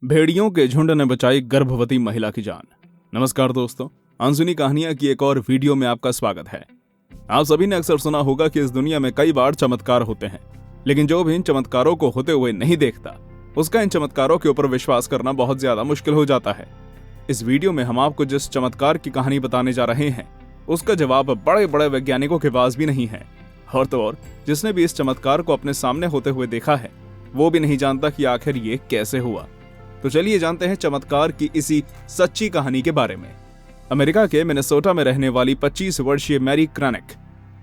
भेड़ियों के झुंड ने बचाई गर्भवती महिला की जान। नमस्कार दोस्तों, अनसुनी कहानियां की एक और वीडियो में आपका स्वागत है। आप सभी ने अक्सर सुना होगा कि इस दुनिया में कई बार चमत्कार होते हैं, लेकिन जो भी इन चमत्कारों को होते हुए नहीं देखता, उसका इन चमत्कारों के ऊपर विश्वास करना बहुत ज्यादा मुश्किल हो जाता है। इस वीडियो में हम आपको जिस चमत्कार की कहानी बताने जा रहे हैं, उसका जवाब बड़े बड़े वैज्ञानिकों के पास भी नहीं है। और तो और जिसने भी इस चमत्कार को अपने सामने होते हुए देखा है, वो भी नहीं जानता कि आखिर ये कैसे हुआ। तो चलिए जानते हैं चमत्कार की इसी सच्ची कहानी के बारे में। अमेरिका के मिनेसोटा में रहने वाली 25 वर्षीय मैरी क्रैनिक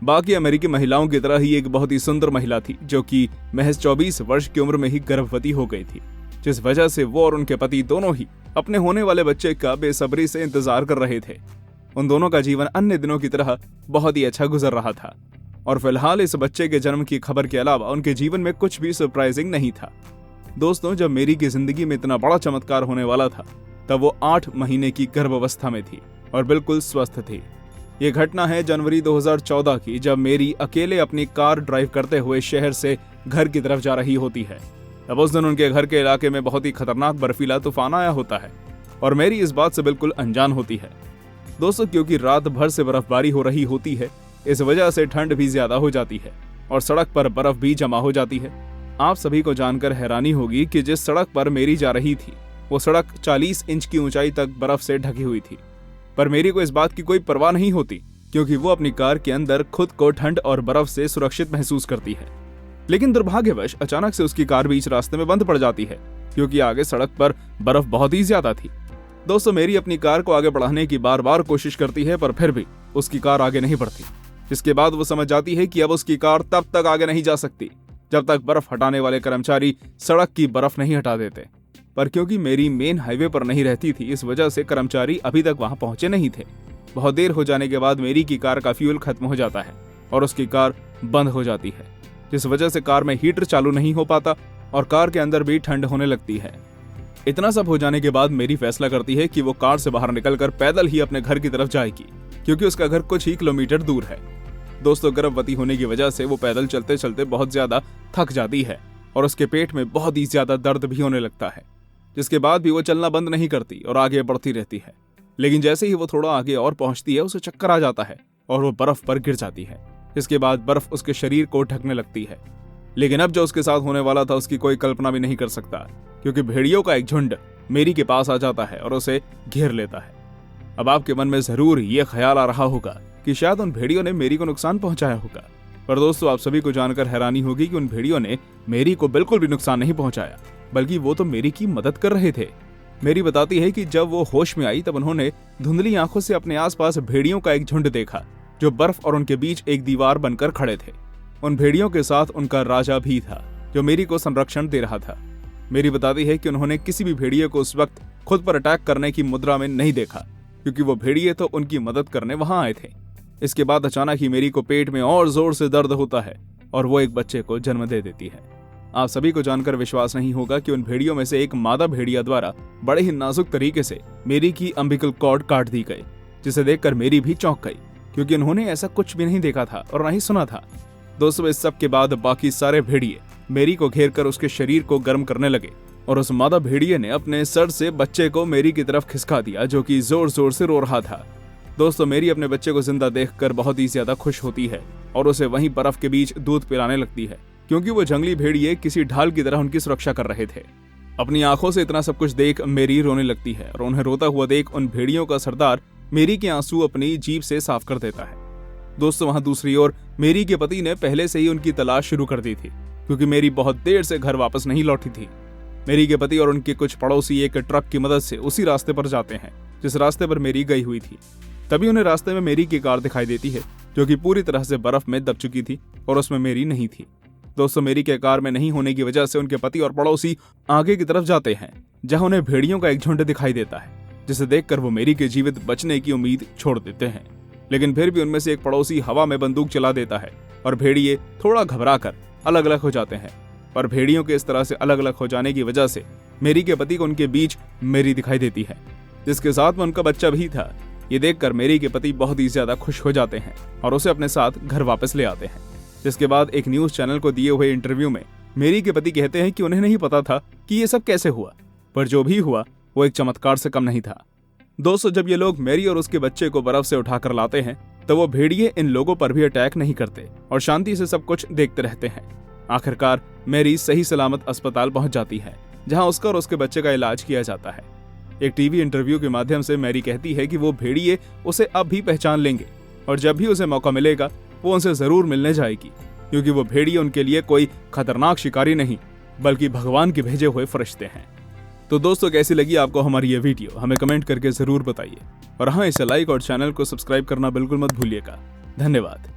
बाकी अमेरिकी महिलाओं की तरह ही एक बहुत ही सुंदर महिला थी, जो कि महज 24 वर्ष की उम्र में ही गर्भवती हो गई थी, जिस वजह से वो और उनके पति दोनों ही अपने होने वाले बच्चे का बेसब्री से इंतजार कर रहे थे। उन दोनों का जीवन अन्य दिनों की तरह बहुत ही अच्छा गुजर रहा था और फिलहाल इस बच्चे के जन्म की खबर के अलावा उनके जीवन में कुछ भी सरप्राइजिंग नहीं था। दोस्तों, जब मेरी की जिंदगी में इतना बड़ा चमत्कार होने वाला था, तब वो 8 महीने की गर्भावस्था में थी और बिल्कुल स्वस्थ थी। ये घटना है जनवरी 2014 की, जब मेरी अकेले अपनी कार ड्राइव करते हुए शहर से घर की तरफ जा रही होती है। तब उस दिन उनके घर के इलाके में बहुत ही खतरनाक बर्फीला तूफान आया होता है और मेरी इस बात से बिल्कुल अनजान होती है। दोस्तों, क्योंकि रात भर से बर्फबारी हो रही होती है, इस वजह से ठंड भी ज्यादा हो जाती है और सड़क पर बर्फ भी जमा हो जाती है। आप सभी को जानकर हैरानी होगी कि जिस सड़क पर मेरी जा रही थी, वो सड़क 40 इंच की ऊंचाई तक बर्फ से ढकी हुई थी। पर मेरी को इस बात की कोई परवाह नहीं होती, क्योंकि वो अपनी कार के अंदर खुद को ठंड और बर्फ से सुरक्षित महसूस करती है। लेकिन दुर्भाग्यवश अचानक से उसकी कार बीच रास्ते में बंद पड़ जाती है, क्योंकि आगे सड़क पर बर्फ बहुत ही ज्यादा थी। दोस्तों, मेरी अपनी कार को आगे बढ़ाने की बार बार कोशिश करती है, पर फिर भी उसकी कार आगे नहीं बढ़ती। जिसके बाद वो समझ जाती है कि अब उसकी कार तब तक आगे नहीं जा सकती जब तक बर्फ हटाने वाले कर्मचारी सड़क की बर्फ नहीं हटा देते। पर क्योंकि मेरी मेन हाईवे पर नहीं रहती थी, इस वजह से कर्मचारी अभी तक वहां पहुंचे नहीं थे। बहुत देर हो जाने के बाद मेरी की कार का फ्यूल खत्म हो जाता है और उसकी कार बंद हो जाती है, जिस वजह से कार में हीटर चालू नहीं हो पाता और कार के अंदर भी ठंड होने लगती है। इतना सब हो जाने के बाद मेरी फैसला करती है कि वो कार से बाहर निकलकर पैदल ही अपने घर की तरफ जाएगी, क्योंकि उसका घर कुछ ही किलोमीटर दूर है। दोस्तों, गर्भवती होने की वजह से वो पैदल चलते चलते बहुत ज्यादा थक जाती है और उसके पेट में बहुत ही ज्यादा दर्द भी होने लगता है, जिसके बाद भी वो चलना बंद नहीं करती और आगे बढ़ती रहती है। लेकिन जैसे ही वो थोड़ा आगे और पहुंचती है, उसे चक्कर आ जाता है और वो बर्फ पर गिर जाती है, जिसके बाद बर्फ उसके शरीर को ढकने लगती है। लेकिन अब जो उसके साथ होने वाला था, उसकी कोई कल्पना भी नहीं कर सकता, क्योंकि भेड़ियों का एक झुंड मेरी के पास आ जाता है और उसे घेर लेता है। अब आपके मन में जरूर ये ख्याल आ रहा होगा कि शायद उन भेड़ियों ने मेरी को नुकसान पहुंचाया होगा। पर दोस्तों, आप सभी को जानकर हैरानी होगी कि उन भेड़ियों ने मेरी को बिल्कुल भी नुकसान नहीं पहुंचाया, बल्कि वो तो मेरी की मदद कर रहे थे। मेरी बताती है कि जब वो होश में आई, तब उन्होंने धुंधली आंखों से अपने आसपास भेड़ियों का एक झुंड देखा, जो बर्फ और उनके बीच एक दीवार बनकर खड़े थे। उन भेड़ियों के साथ उनका राजा भी था, जो मेरी को संरक्षण दे रहा था। मेरी बताती है कि उन्होंने किसी भी भेड़िए को उस वक्त खुद पर अटैक करने की मुद्रा में नहीं देखा, क्योंकि वो भेड़िए तो उनकी मदद करने वहां आए थे। इसके बाद अचानक ही मेरी को पेट में और जोर से दर्द होता है और वो एक बच्चे को जन्म दे देती है। आप सभी को जानकर विश्वास नहीं होगा कि उन भेड़ियों में से एक मादा भेड़िया द्वारा बड़े ही नाजुक तरीके से मेरी की अम्बिकल कॉर्ड काट दी गई, जिसे देखकर मेरी भी चौंक गई, क्योंकि उन्होंने ऐसा कुछ भी नहीं देखा था और न ही सुना था। दोस्तों, इस सब के बाद बाकी सारे भेड़िए मेरी को घेर कर उसके शरीर को गर्म करने लगे और उस मादा भेड़िए ने अपने सर से बच्चे को मेरी की तरफ खिसका दिया, जो कि जोर जोर से रो रहा था। दोस्तों, मेरी अपने बच्चे को जिंदा देखकर बहुत ही ज्यादा खुश होती है और उसे वहीं बर्फ के बीच दूध पिलाने लगती है, क्योंकि वो जंगली भेड़िए किसी ढाल की तरह उनकी सुरक्षा कर रहे थे। अपनी आंखों से इतना सब कुछ देख मेरी रोने लगती है और उन्हें रोता हुआ देख उन भेड़ियों का सरदार मेरी के आंसू अपनी जीभ से साफ कर देता है। दोस्तों, वहां दूसरी ओर मेरी के पति ने पहले से ही उनकी तलाश शुरू कर दी थी, क्योंकि मेरी बहुत देर से घर वापस नहीं लौटी थी। मेरी के पति और उनके कुछ पड़ोसी एक ट्रक की मदद से उसी रास्ते पर जाते हैं जिस रास्ते पर मेरी गई हुई थी। तभी उन्हें रास्ते में मेरी की कार दिखाई देती है, जो कि पूरी तरह से बर्फ में दब चुकी थी और उसमें मेरी नहीं थी। दोस्तों, मेरी के कार में नहीं होने की वजह से उनके पति और पड़ोसी आगे की तरफ जाते हैं, जहां उन्हें भेड़ियों का एक झुंड दिखाई देता है, जिसे देखकर वो मेरी के जीवित बचने की उम्मीद छोड़ देते हैं। लेकिन फिर भी उनमें से एक पड़ोसी हवा में बंदूक चला देता है और भेड़िए थोड़ा घबराकर अलग अलग हो जाते हैं। पर भेड़ियों के इस तरह से अलग अलग हो जाने की वजह से मेरी के पति को उनके बीच मेरी दिखाई देती है, जिसके साथ में उनका बच्चा भी था। ये देखकर मेरी के पति बहुत ही ज्यादा खुश हो जाते हैं और उसे अपने साथ घर वापस ले आते हैं। जिसके बाद एक न्यूज चैनल को दिए हुए इंटरव्यू में मेरी के पति कहते हैं कि उन्हें नहीं पता था कि ये सब कैसे हुआ, पर जो भी हुआ वो एक चमत्कार से कम नहीं था। दोस्तों, जब ये लोग मैरी और उसके बच्चे को बर्फ से उठाकर लाते हैं तो वो भेड़िए इन लोगों पर भी अटैक नहीं करते और शांति से सब कुछ देखते रहते हैं। आखिरकार मैरी सही सलामत अस्पताल पहुंच जाती है, जहां उसका और उसके बच्चे का इलाज किया जाता है। एक टीवी इंटरव्यू के माध्यम से मैरी कहती है कि वो भेड़िए उसे अब भी पहचान लेंगे और जब भी उसे मौका मिलेगा वो उनसे जरूर मिलने जाएगी, क्योंकि वो भेड़िए उनके लिए कोई खतरनाक शिकारी नहीं बल्कि भगवान के भेजे हुए फरिश्ते हैं। तो दोस्तों, कैसी लगी आपको हमारी ये वीडियो, हमें कमेंट करके जरूर बताइए और हाँ, इसे लाइक और चैनल को सब्सक्राइब करना बिल्कुल मत भूलिएगा। धन्यवाद।